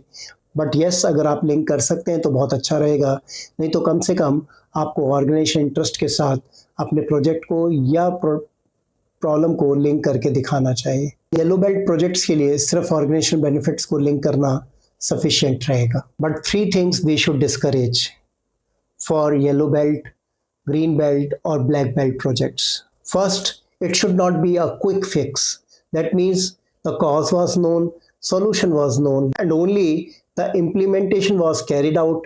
बट येस अगर आप लिंक कर सकते हैं तो बहुत अच्छा रहेगा, नहीं तो कम से कम आपको ऑर्गेनाइजेशन इंटरेस्ट के साथ अपने प्रोजेक्ट को या प्रॉब्लम को लिंक करके दिखाना चाहिए। येलो बेल्ट प्रोजेक्ट्स के लिए सिर्फ ऑर्गेनाइजेशन बेनिफिट्स को लिंक करना सफिशिएंट रहेगा। But 3 things we should discourage for yellow belt, green belt और black belt projects. First, it should not be a quick fix. That means the cause was known, solution was known, and only the implementation was carried out,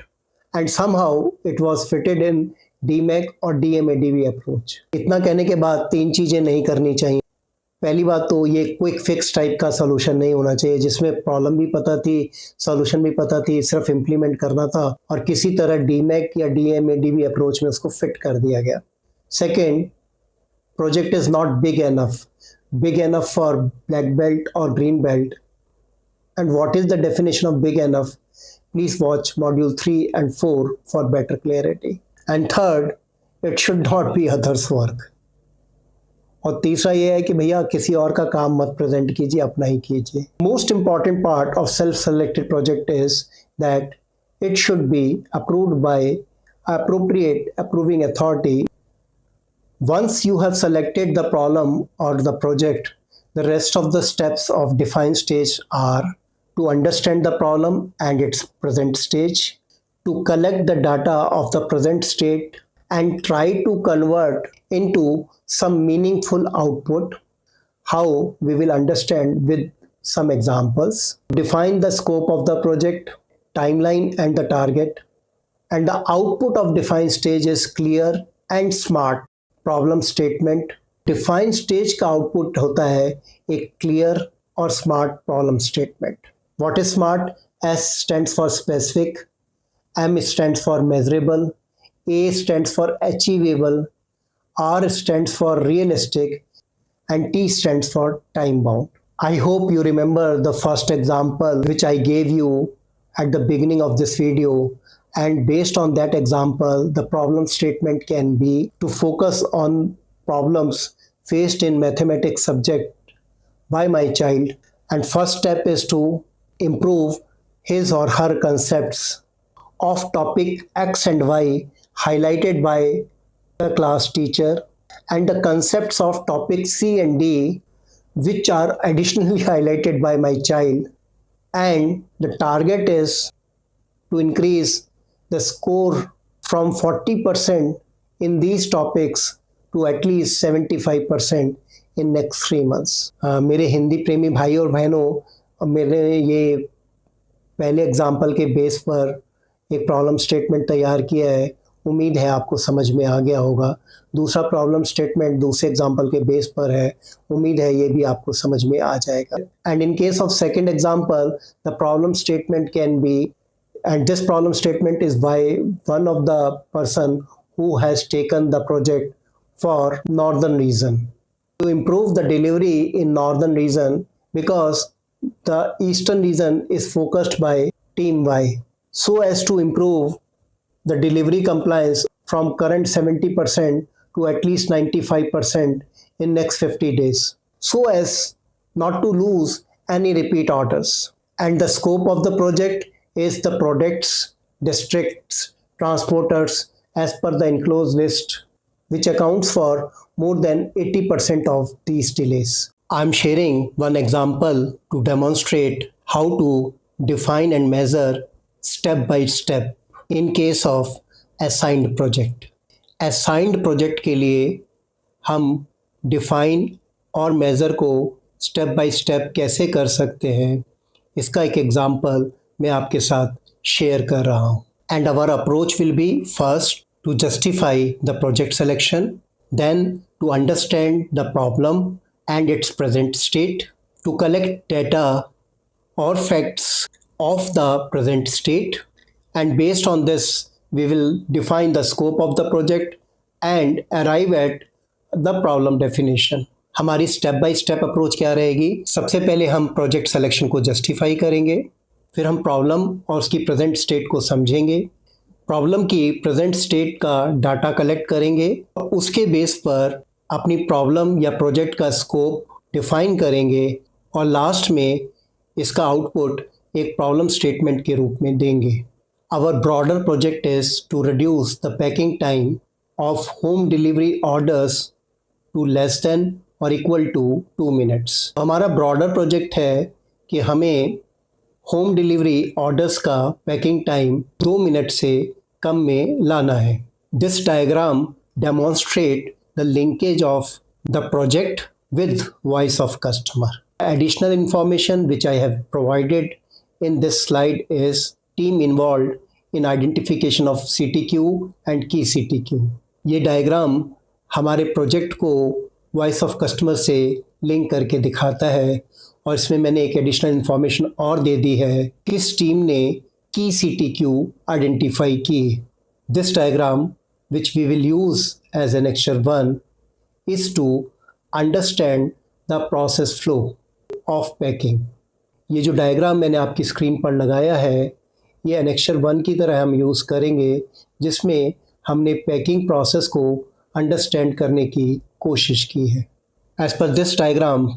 and somehow it was fitted in DMAIC और DMADV approach. इतना कहने के बाद 3 चीज़ें नहीं करनी चाहिए। पहली बात तो ये क्विक फिक्स टाइप का सोल्यूशन नहीं होना चाहिए जिसमें प्रॉब्लम भी पता थी, सोल्यूशन भी पता थी, सिर्फ इम्प्लीमेंट करना था और किसी तरह DMAIC या DMADV अप्रोच में उसको फिट कर दिया गया। Second, project is not big enough for black belt or green belt. And what is the definition of big enough? Please watch module 3 and 4 for better clarity. And third, it should not be others work. और तीसरा ये है कि भैया किसी और का काम मत प्रेजेंट कीजिए, अपना ही कीजिए। Most important part of self-selected project is that it should be approved by appropriate approving authority. Once you have selected the problem or the project, the rest of the steps of define stage are to understand the problem and its present stage, to collect the data of the present state and try to convert into some meaningful output. How we will understand with some examples. Define the scope of the project, timeline and the target, and the output of define stage is clear and smart problem statement. Define stage का output होता है एक clear और smart problem statement. What is smart? S stands for specific, M stands for measurable, A stands for achievable, R stands for realistic, and T stands for time bound. I hope you remember the first example which I gave you at the beginning of this video, and based on that example, the problem statement can be to focus on problems faced in mathematics subject by my child, and first step is to improve his or her concepts of topic X and Y highlighted by the class teacher, and the concepts of topic C and D which are additionally highlighted by my child, and the target is to increase the score from 40% in these topics to at least 75% in next 3 months. मेरे हिंदी प्रेमी भाई और बहनों, मैंने ये पहले example के base पर एक प्रॉब्लम स्टेटमेंट तैयार किया है, उम्मीद है आपको समझ में आ गया होगा। दूसरा प्रॉब्लम स्टेटमेंट दूसरे एग्जाम्पल के बेस पर है, उम्मीद है ये भी आपको समझ में आ जाएगा। And in case of second example, the problem statement can be, and this problem statement is by one of the person who has taken the project for northern region to improve the delivery in northern region, because the eastern region is focused by team Y, so as to improve the delivery compliance from current 70% to at least 95% in next 50 days, so as not to lose any repeat orders. And the scope of the project is the products, districts, transporters as per the enclosed list, which accounts for more than 80% of these delays. I'm sharing one example to demonstrate how to define and measure step by step in case of assigned project. Assigned project के लिए हम define और measure को step by step कैसे कर सकते हैं, इसका एक example मैं आपके साथ शेयर कर रहा हूँ. And our approach will be first to justify the project selection, then to understand the problem and its present state, to collect data or facts of the present state, and based on this we will define the scope of the project and arrive at the problem definition. हमारी step by step approach क्या रहेगी? सबसे पहले हम project selection को justify करेंगे, फिर हम प्रॉब्लम और उसकी प्रेजेंट स्टेट को समझेंगे, प्रॉब्लम की प्रेजेंट स्टेट का डाटा कलेक्ट करेंगे और उसके बेस पर अपनी प्रॉब्लम या प्रोजेक्ट का स्कोप डिफाइन करेंगे और लास्ट में इसका आउटपुट एक प्रॉब्लम स्टेटमेंट के रूप में देंगे. Our broader project is to reduce the packing time of home delivery orders to less than और इक्वल टू 2 मिनट्स. हमारा ब्रॉडर प्रोजेक्ट है कि हमें होम डिलीवरी ऑर्डर्स का पैकिंग टाइम 2 मिनट से कम में लाना है. This diagram demonstrate the linkage of the project with voice of customer. Additional information which I have provided in this slide is team involved in identification of CTQ and key CTQ. ये diagram हमारे project को voice of customer से link करके दिखाता है और इसमें मैंने एक एडिशनल इन्फॉर्मेशन और दे दी है, किस टीम ने की CTQ आइडेंटिफाई की. This diagram which we will use as annexure 1 is to understand the process flow of packing. ये जो डायग्राम मैंने आपकी स्क्रीन पर लगाया है ये एनेक्चर 1 की तरह हम यूज़ करेंगे, जिसमें हमने पैकिंग प्रोसेस को अंडरस्टैंड करने की कोशिश की है. As per this diagram,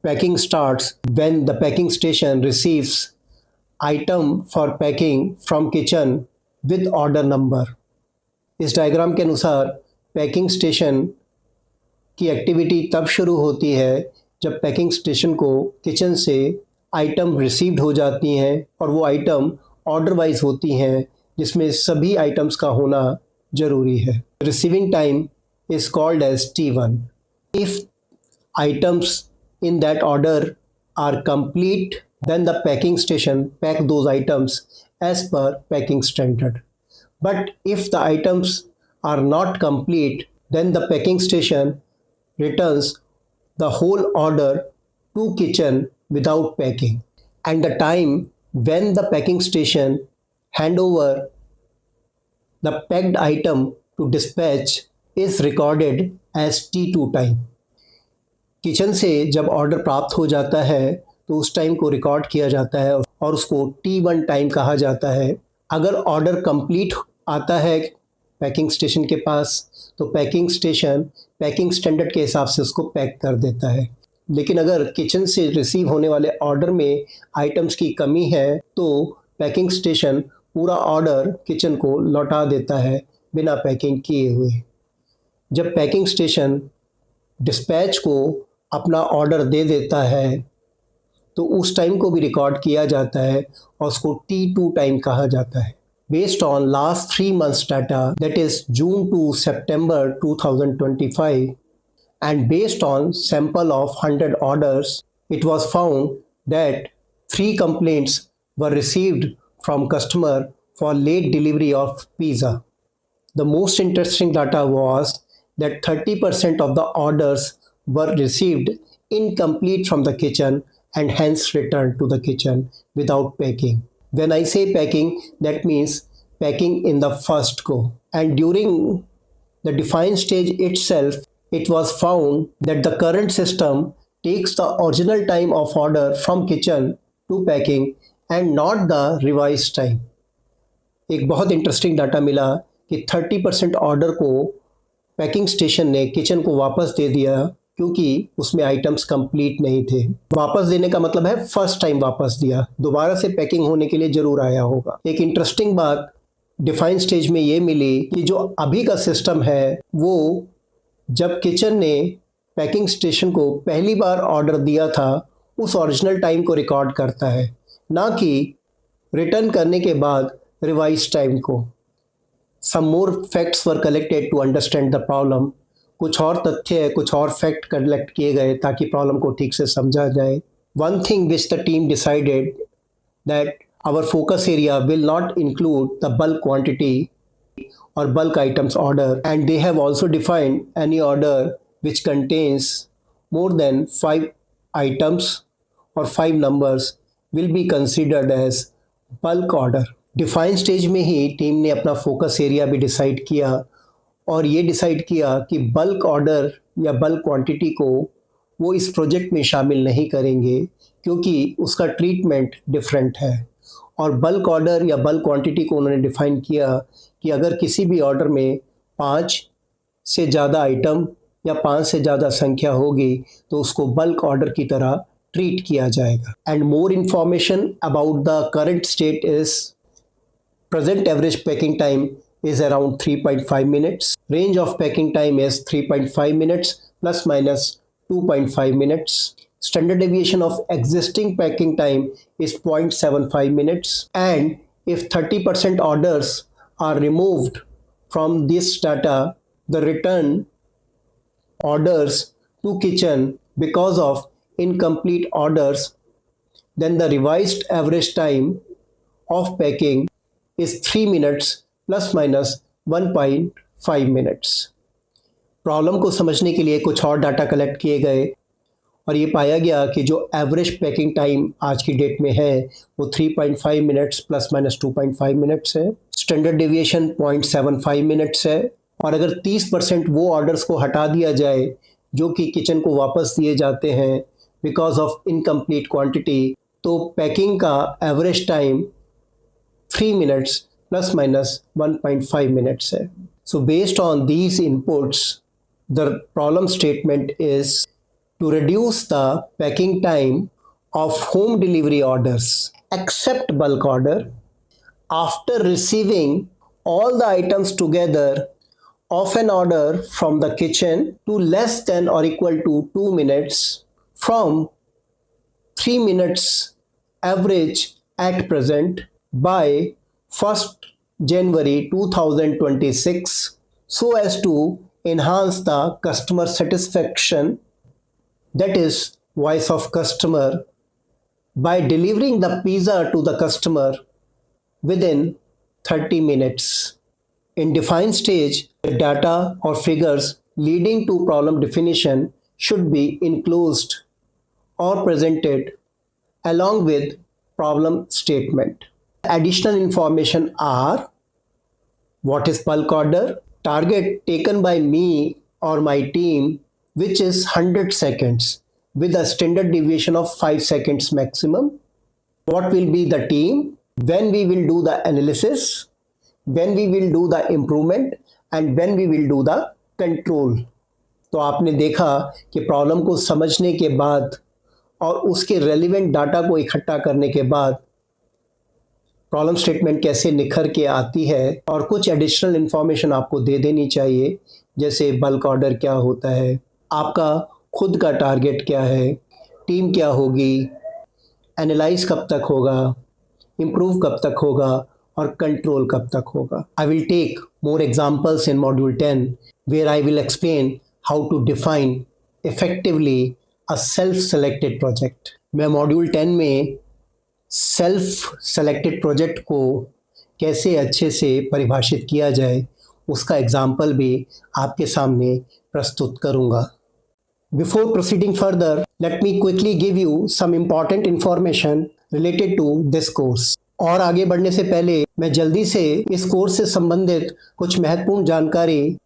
packing starts when the packing station receives item for packing from kitchen with order number. इस डायग्राम के अनुसार पैकिंग स्टेशन की एक्टिविटी तब शुरू होती है जब पैकिंग स्टेशन को किचन से आइटम रिसीव्ड हो जाती हैं और वो आइटम ऑर्डर वाइज होती हैं, जिसमें सभी आइटम्स का होना ज़रूरी है। Receiving time is called as T1. If items in that order are complete, then the packing station pack those items as per packing standard. But if the items are not complete, then the packing station returns the whole order to kitchen without packing, and the time when the packing station hand over the packed item to dispatch is recorded as T2 time. Kitchen से जब order प्राप्त हो जाता है तो उस time को record किया जाता है और उसको T1 टाइम कहा जाता है। अगर ऑर्डर कंप्लीट आता है पैकिंग स्टेशन के पास तो पैकिंग स्टेशन पैकिंग स्टैंडर्ड के हिसाब से उसको पैक कर देता है। लेकिन अगर किचन से रिसीव होने वाले ऑर्डर में आइटम्स की कमी है तो पैकिंग स्टेशन पूरा ऑर्डर किचन को लौटा देता है बिना पैकिंग किए हुए। जब पैकिंग स्टेशन डिस्पैच को अपना ऑर्डर दे देता है तो उस टाइम को भी रिकॉर्ड किया जाता है और उसको T2 टाइम कहा जाता है। Based on last 3 months data, that is June to September 2025, and based on sample of 100 orders, it was found that 3 complaints were received from customer for late delivery of pizza. The most interesting data was that 30% of the orders were received incomplete from the kitchen and hence returned to the kitchen without packing. When I say packing, that means packing in the first go. And during the defined stage itself, it was found that the current system takes the original time of order from kitchen to packing and not the revised time. एक बहुत interesting data मिला कि 30% order को packing station ने kitchen को वापस दे दिया क्योंकि उसमें आइटम्स कंप्लीट नहीं थे। वापस देने का मतलब है फर्स्ट टाइम वापस दिया, दोबारा से पैकिंग होने के लिए ज़रूर आया होगा। एक इंटरेस्टिंग बात डिफाइन स्टेज में ये मिली कि जो अभी का सिस्टम है वो जब किचन ने पैकिंग स्टेशन को पहली बार ऑर्डर दिया था उस ओरिजिनल टाइम को रिकॉर्ड करता है, ना कि रिटर्न करने के बाद रिवाइज टाइम को। Some more facts were collected to understand the problem. कुछ और तथ्य, कुछ और फैक्ट कलेक्ट किए गए ताकि प्रॉब्लम को ठीक से समझा जाए। One thing which the team decided that our focus area will not include the bulk quantity or bulk items order, and they have also defined any order which contains more than 5 items or 5 numbers will be considered as bulk order. Define stage में ही team ने अपना focus area भी decide किया और ये decide किया कि bulk order या बल्क क्वांटिटी को वो इस प्रोजेक्ट में शामिल नहीं करेंगे क्योंकि उसका ट्रीटमेंट डिफरेंट है। और बल्क ऑर्डर या बल्क क्वांटिटी को उन्होंने डिफ़ाइन किया कि अगर किसी भी ऑर्डर में 5 से ज़्यादा आइटम या 5 से ज़्यादा संख्या होगी तो उसको बल्क ऑर्डर की तरह ट्रीट किया जाएगा। And more information about the current state is present average packing time is around 3.5 minutes. Range of packing time is 3.5 minutes plus minus 2.5 minutes. Standard deviation of existing packing time is 0.75 minutes. And if 30% orders are removed from this data, the return orders to kitchen because of incomplete orders, then the revised average time of packing is 3 minutes plus minus 1.5 minutes. Problem को समझने के लिए कुछ और data collect किए गए और ये पाया गया कि जो एवरेज पैकिंग टाइम आज की डेट में है वो 3.5 मिनट्स प्लस माइनस 2.5 मिनट्स है। स्टैंडर्ड डेविएशन 0.75 मिनट्स है। और अगर 30% वो ऑर्डर्स को हटा दिया जाए जो कि किचन को वापस दिए जाते हैं बिकॉज ऑफ इनकम्प्लीट क्वांटिटी, तो पैकिंग का average time 3 minutes plus minus 1.5 minutes है। So based on these inputs, the problem statement is to reduce the packing time of home delivery orders except bulk order. After receiving all the items together of an order from the kitchen to less than or equal to 2 minutes from 3 minutes average at present by 1st January 2026 so as to enhance the customer satisfaction, that is voice of customer, by delivering the pizza to the customer within 30 minutes. In defined stage, the data or figures leading to problem definition should be enclosed or presented along with problem statement. Additional information are: what is bulk order, target taken by me or my team, which is 100 seconds with a standard deviation of 5 seconds maximum. What will be the team, when we will do the analysis, when we will do the improvement and when we will do the control. तो आपने देखा कि problem को समझने के बाद और उसके रेलिवेंट डाटा को इकट्ठा करने के बाद प्रॉब्लम स्टेटमेंट कैसे निखर के आती है, और कुछ एडिशनल इन्फॉर्मेशन आपको दे देनी चाहिए, जैसे बल्क ऑर्डर क्या होता है, आपका खुद का टारगेट क्या है, टीम क्या होगी, एनालाइज कब तक होगा, इम्प्रूव कब तक होगा और कंट्रोल कब तक होगा. I will take more examples in module 10 where I will explain how to define effectively a self selected project. मैं मॉड्यूल 10 में सेल्फ सेलेक्टेड प्रोजेक्ट को कैसे अच्छे से परिभाषित किया जाए उसका एग्जाम्पल भी आपके सामने प्रस्तुत करूंगा. Before proceeding further, let me quickly give you some important information related to this course. और आगे बढ़ने से पहले मैं जल्दी से इस कोर्स से संबंधित कुछ महत्वपूर्ण जानकारी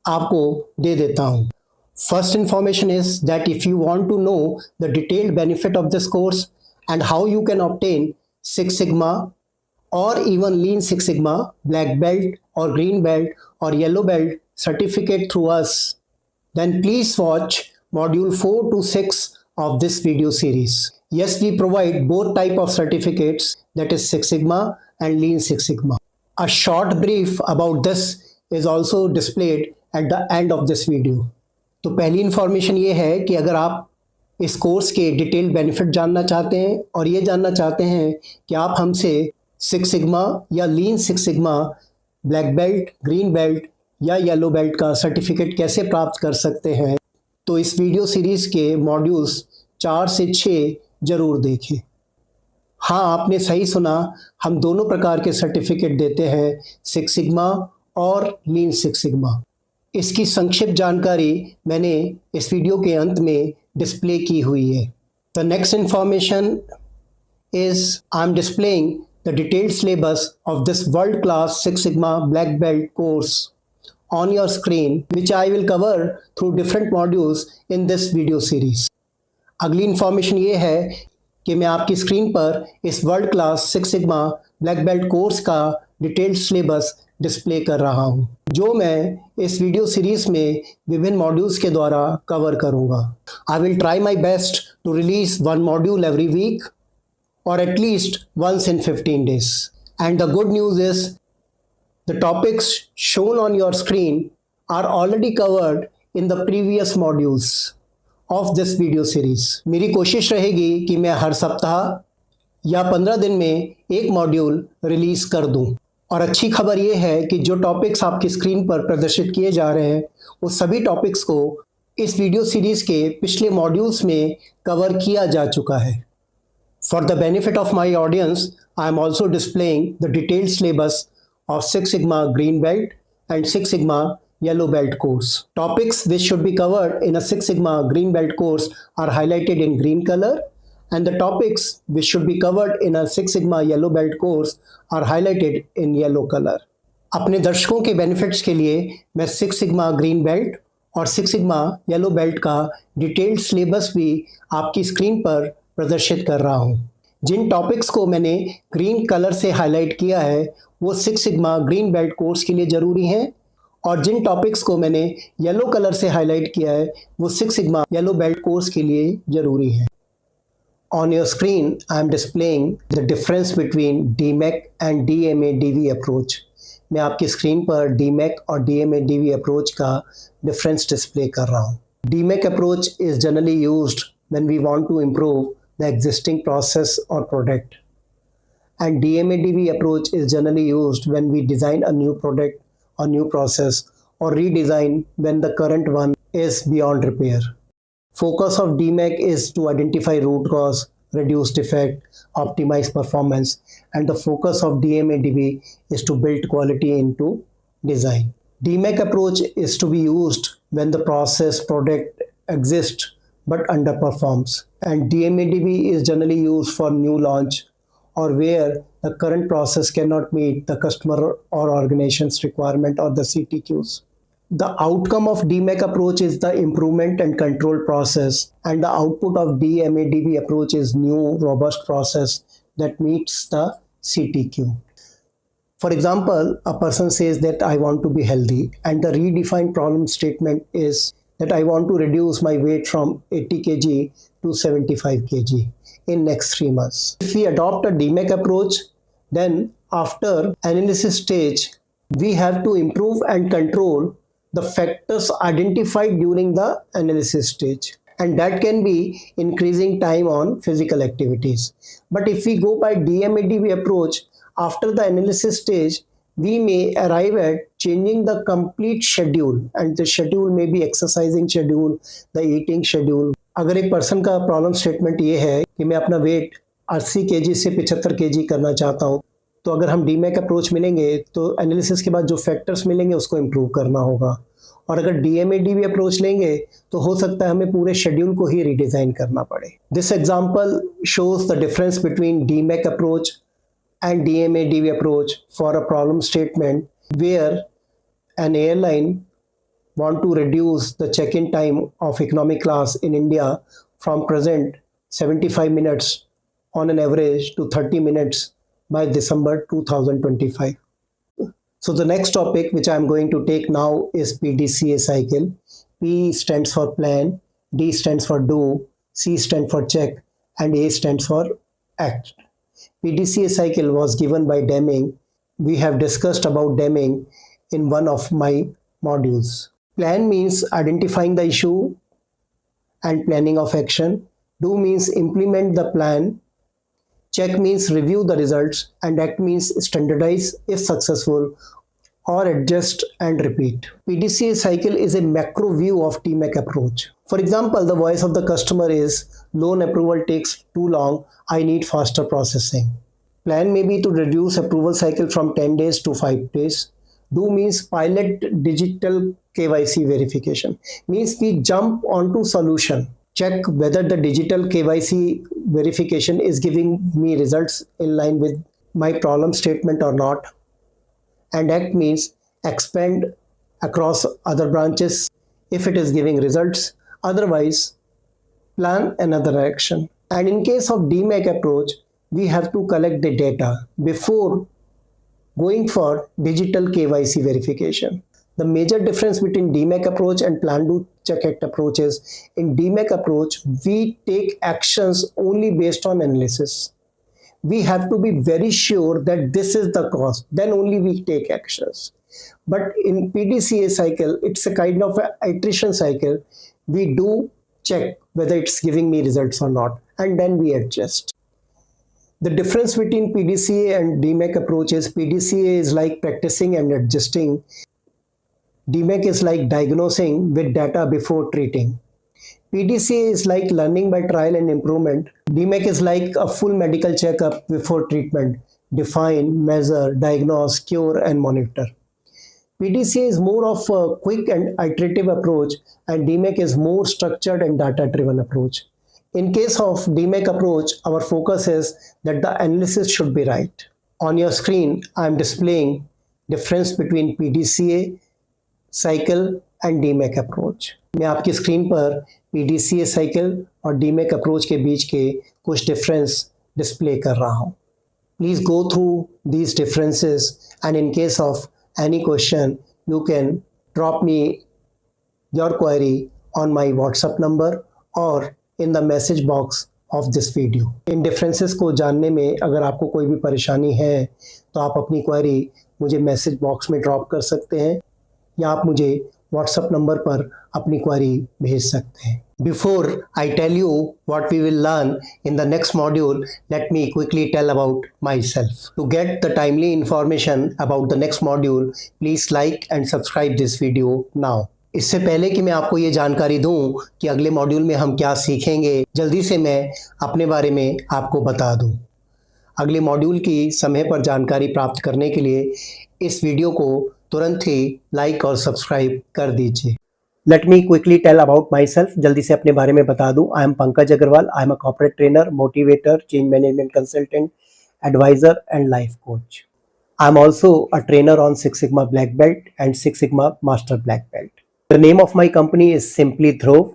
आपको दे देता हूँ. First information is that if you want to know the detailed benefit of this course and how you can obtain Six Sigma or even Lean Six Sigma, Black Belt or Green Belt or Yellow Belt certificate through us, then please watch Module 4 to 6 of this video series. Yes, we provide both type of certificates, that is Six Sigma and Lean Six Sigma. A short brief about this is also displayed at the end of this video. तो पहली information ये है कि अगर आप इस course के detail benefit जानना चाहते हैं और ये जानना चाहते हैं कि आप हमसे सिक्स सिग्मा या lean six sigma, black belt, green belt या येलो बेल्ट का सर्टिफिकेट कैसे प्राप्त कर सकते हैं, तो इस वीडियो सीरीज़ के मॉड्यूल्स 4 से 6 ज़रूर देखें. हाँ, आपने सही सुना, हम दोनों प्रकार के सर्टिफिकेट देते हैं, सिक्स सिग्मा और लीन सिक्स सिग्मा. इसकी संक्षिप्त जानकारी मैंने इस वीडियो के अंत में डिस्प्ले की हुई है. The next information is I am displaying the detailed syllabus of this world class six sigma black belt course on your screen, which I will cover through different modules in this video series. अगली information ये है कि मैं आपकी screen पर इस world class six sigma black belt course का detailed syllabus display कर रहा हूँ, जो मैं इस वीडियो सीरीज में विभिन्न मॉड्यूल्स के द्वारा कवर करूँगा. I will try my best to release one module every week or at least once in 15 days. And the good news is the topics shown on your screen are already covered in the previous modules of this video series. मेरी कोशिश रहेगी कि मैं हर सप्ताह या 15 दिन में एक मॉड्यूल रिलीज कर दूं. और अच्छी खबर ये है कि जो टॉपिक्स आपकी स्क्रीन पर प्रदर्शित किए जा रहे हैं वो सभी टॉपिक्स को इस वीडियो सीरीज के पिछले मॉड्यूल्स में कवर किया जा चुका है. For the benefit of my audience, I am also displaying the detailed syllabus of Six Sigma Green Belt and Six Sigma Yellow Belt course. Topics which should be covered in a Six Sigma Green Belt course are highlighted in green color, and the topics which should be covered in a Six Sigma Yellow Belt course are highlighted in yellow color. अपने दर्शकों के benefits के लिए मैं Six Sigma Green Belt और Six Sigma Yellow Belt का detailed syllabus भी आपकी स्क्रीन पर प्रदर्शित कर रहा हूँ. जिन टॉपिक्स को मैंने ग्रीन कलर से हाईलाइट किया है वो six sigma green belt course के लिए ज़रूरी हैं, और जिन टॉपिक्स को मैंने येलो कलर से हाईलाइट किया है वो six sigma yellow belt course के लिए ज़रूरी हैं. On your screen I am displaying the difference between DMAIC and DMADV approach. मैं आपकी स्क्रीन पर DMAIC और DMADV अप्रोच का डिफरेंस डिस्प्ले कर रहा हूँ. DMAIC approach is generally used when we want to improve the existing process or product. And DMADV approach is generally used when we design a new product or new process or redesign when the current one is beyond repair. Focus of DMAIC is to identify root cause, reduce defect, optimize performance, and the focus of DMADV is to build quality into design. DMAIC approach is to be used when the process product exists but underperforms, and DMADV is generally used for new launch or where the current process cannot meet the customer or organization's requirement or the CTQs. The outcome of DMAIC approach is the improvement and control process, and the output of DMADV approach is new robust process that meets the CTQ. For example, a person says that I want to be healthy, and the redefined problem statement is that I want to reduce my weight from 80 kg to 75 kg in next 3 months. If we adopt a DMAIC approach, then after analysis stage, we have to improve and control the factors identified during the analysis stage, and that can be increasing time on physical activities. But if we go by DMADV approach, after the analysis stage, we may arrive at changing the complete schedule, and the schedule may be exercising schedule, the eating schedule. अगर एक person का problem statement ये है कि मैं अपना wait 80 kg से 75 kg करना चाहता हूँ, तो अगर हम DMAIC अप्रोच मिलेंगे तो एनालिसिस के बाद जो फैक्टर्स मिलेंगे उसको इम्प्रूव करना होगा, और अगर DMADV अप्रोच लेंगे तो हो सकता है हमें पूरे शेड्यूल को ही रिडिज़ाइन करना पड़े. This example shows the difference between DMAIC approach and DMADV approach for a problem statement where an airline want to reduce the check-in time of economic class in India from present 75 minutes on an average to 30 minutes by December 2025. So the next topic which I am going to take now is PDCA cycle. P stands for plan, D stands for do, C stands for check, and A stands for act. PDCA cycle was given by Deming. We have discussed about Deming in one of my modules. Plan means identifying the issue and planning of action. Do means implement the plan. Check means review the results, and act means standardize if successful or adjust and repeat. PDCA cycle is a macro view of DMAIC approach. For example, the voice of the customer is loan approval takes too long, I need faster processing. Plan may be to reduce approval cycle from 10 days to 5 days. Do means pilot digital KYC verification. Means we jump onto solution. Check whether the digital KYC verification is giving me results in line with my problem statement or not. And act means expand across other branches if it is giving results. Otherwise, plan another action. And in case of DMAIC approach, we have to collect the data before going for digital KYC verification. The major difference between DMAIC approach and plan, do, check, act approach is in DMAIC approach, we take actions only based on analysis. We have to be very sure that this is the cause, then only we take actions. But in PDCA cycle, it's a kind of an iteration cycle. We do check whether it's giving me results or not, and then we adjust. The difference between PDCA and DMAIC approach is PDCA is like practicing and adjusting. DMAIC is like diagnosing with data before treating. PDCA is like learning by trial and improvement. DMAIC is like a full medical checkup before treatment. Define, measure, diagnose, cure, and monitor. PDCA is more of a quick and iterative approach, and DMAIC is more structured and data-driven approach. In case of DMAIC approach, our focus is that the analysis should be right. On your screen, I am displaying difference between PDCA cycle and DMAIC approach. मैं आपकी screen पर PDCA cycle और DMAIC approach के बीच के कुछ difference display कर रहा हूँ. Please go through these differences, and in case of any question, you can drop me your query on my WhatsApp number or in the message box of this video. In differences को जानने में अगर आपको कोई भी परेशानी है तो आप अपनी query मुझे मैसेज बॉक्स में ड्रॉप कर सकते हैं या आप मुझे व्हाट्सएप नंबर पर अपनी क्वेरी भेज सकते हैं। Before I tell you what we will learn in the next module, let me quickly tell about myself. To get the timely information about the next module, please like and subscribe this video now. इससे पहले कि मैं आपको ये जानकारी दूं कि अगले मॉड्यूल में हम क्या सीखेंगे, जल्दी से मैं अपने बारे में आपको बता दूं। अगले मॉड्यूल की समय पर जानकारी प्राप्त करने के लिए इस वीडियो को तुरंत ही लाइक और सब्सक्राइब कर दीजिए। Let me quickly tell about myself. जल्दी से अपने बारे में बता दूं। I am Pankaj Agrawal. I am a corporate trainer, motivator, change management consultant, advisor and life coach. I am also a trainer on Six Sigma Black Belt and Six Sigma Master Black Belt. The name of my company is Simply Dhruv.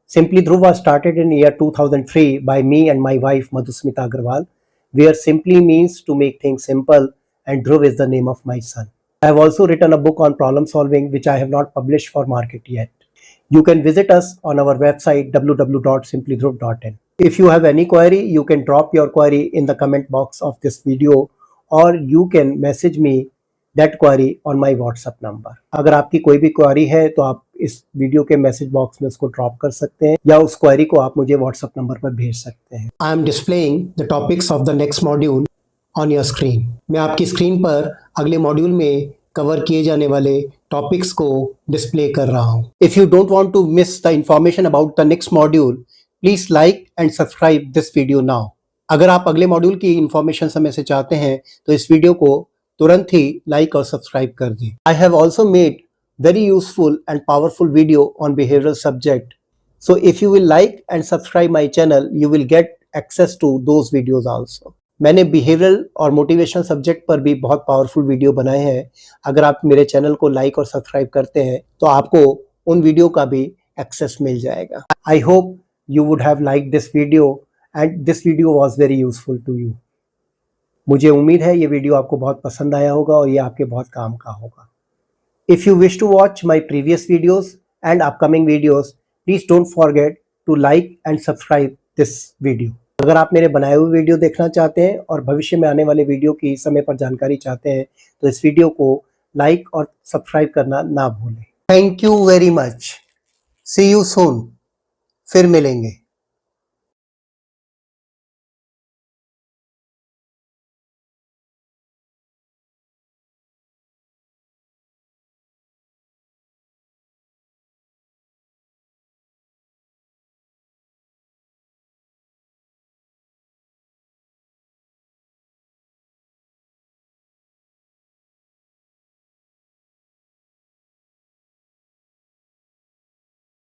Simply Dhruv was started in year 2003 by me and my wife Madhusmita Aggarwal, where simply means to make things simple and Dhruv is the name of my son. I have also written a book on problem solving which I have not published for market yet. You can visit us on our website www.simplydhruv.in. If you have any query, you can drop your query in the comment box of this video or you can message me that query on my WhatsApp number. अगर आपकी कोई भी query है तो आप इस video के message box में उसको ड्रॉप कर सकते हैं या उस क्वेरी को आप मुझे WhatsApp नंबर पर भेज सकते हैं. I am displaying the topics of the next module on your screen. मैं आपकी स्क्रीन पर अगले मॉड्यूल में कवर किए जाने वाले टॉपिक्स को डिस्प्ले कर रहा हूँ. If you don't want to miss the information about the next module, please like and subscribe this video now. अगर आप अगले मॉड्यूल की इंफॉर्मेशन समय से चाहते हैं तो इस वीडियो को तुरंत ही लाइक और सब्सक्राइब कर दें. I have also made very useful and powerful video on behavioral subject. So if you will like and subscribe my channel, you will get access to those videos also. मैंने behavioural और motivation subject पर भी बहुत powerful video बनाए हैं. अगर आप मेरे चैनल को लाइक और सब्सक्राइब करते हैं तो आपको उन वीडियो का भी एक्सेस मिल जाएगा. I hope you would have like this video and this video was very useful to you. मुझे उम्मीद है ये वीडियो आपको बहुत पसंद आया होगा और ये आपके बहुत काम का होगा. If you wish to watch my previous videos and upcoming videos, please don't forget to like and subscribe this video. अगर आप मेरे बनाए हुए वीडियो देखना चाहते हैं और भविष्य में आने वाले वीडियो की समय पर जानकारी चाहते हैं तो इस वीडियो को लाइक और सब्सक्राइब करना ना भूलें. Thank you very much. See you soon. फिर मिलेंगे.